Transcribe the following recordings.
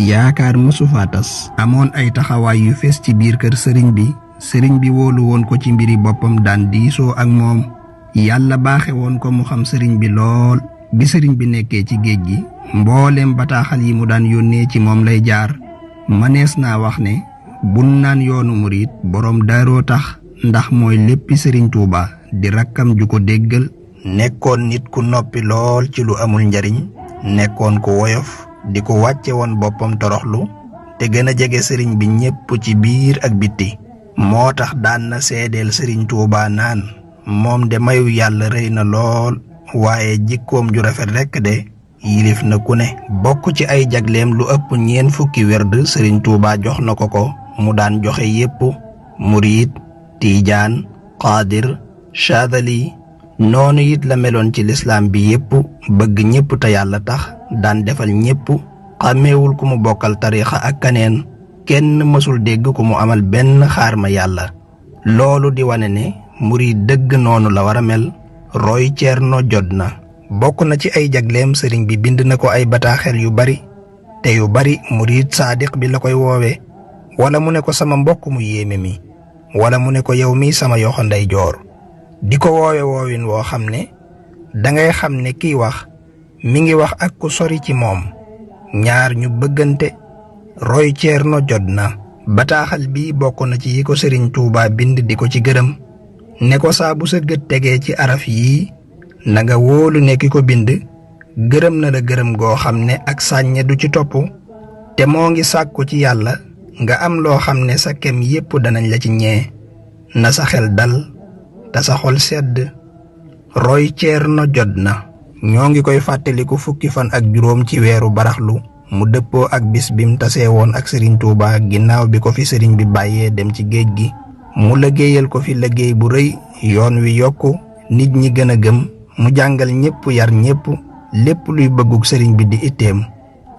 yaakaar mësu fa tas amoon ay taxawaay yu fees ci biir kër sëriñ bi wóolu woon ko ci mbiri boppam daan diisoo ak moom. yàlla baaxe woon ko mu xam sëriñ bi lool. bi sëriñ bi nekkee ci géej gi mbooleem bataaxal yi mu daan yónnee ci moom lay jaar. manees naa wax ne bun naan yoonu murit boroom daaroo tax ndax mooy léppi sëriñ Tuuba di rakkam ju ko déggal. nekkoon nit ku noppi lool ci lu amul njariñ. nekkoon ku woyof di ko wàcce woon boppam toroxlu te gën a jege sëriñ bi ñépp ci biir ak bitti. moo tax daan na seedeel sëriñ Tuuba naan moom de mayu yàlla rëy na lool waaye jikkoom ju rafet rekk de yilif na ku ne. bokk ci ay jagleem lu ëpp 4 fukki werd sëriñ Tuuba jox na ko mu daan joxe yépp. murit tiijaan xaadir chaadali noonu it la meloon ci lislaam bi yépp. bëgg ñépp te yàlla tax daan defal ñépp. xàmmeewul ku mu bokkal tariixa ak kaneen. kenn mësul dégg ku mu amal benn xaar ma yàlla. loolu di wane ne murit dëgg noonu la war a mel. roy Ceerno jot na. bokk na ci ay jagleem sëriñ bi bind na ko ay bataaxel yu bari te yu bari murit saadiq bi la koy woowe. wala mu ne ko sama mbokk mu yéeme mi. wala mu ne ko yow mi sama yoxo ndeyjoor. di ko woowe woowin woo xam ne dangay xam ne kiy wax mi ngi wax ak ku sori ci moom. ñaar ñu bëggante. roy Ceerno jot na. bataaxal bi bokk na ci yi ko sëriñ Tuuba bind di ko ci gërëm. ne ko saa bu sa gët tegee ci araf yii na nga wóolu ne ki ko bind gërëm na la gërëm goo xam ne ak sàññe du ci topp. te moo ngi sàkku ci yàlla nga am loo xam ne sa kem yépp danañ la ci ñee. na sa xel dal te sa xol sedd. roy Ceerno jot na. ñoo ngi koy fàttaliku fukki fan ak juróom ci weeru baraxlu mu dëppoo ak bis bim tasee woon ak sëriñ Tuuba ginnaaw bi ko fi sëriñ bi bàyyee dem ci géej gi. mu liggéeyal ko fi liggéey bu rëy. yoon wi yokku nit ñi gën a gëm. mu jàngal ñépp yar ñépp. lépp luy bëggug sëriñ bi di itteem.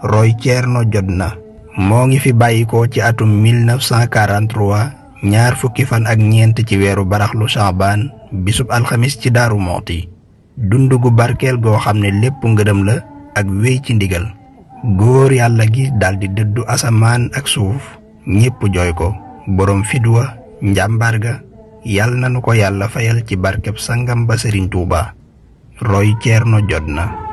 roy Ceerno jot na. moo ngi fi bàyyikoo ci atum 1943 ñaar fukki fan ak ñeent ci weeru baraxlu Saabaan bisub alxamis ci Daaru Muxti. dund gu barkeel goo xam ne lépp ngërëm la ak wéy ci ndigal. góor yàlla gi daldi dëddu asamaan ak suuf. ñépp jooy ko. boroom fidwa njàmbaar ga yàlla nanu ko yàlla fayal ci barkeb sangam ba sëriñ Tuuba. roy Ceerno jot na.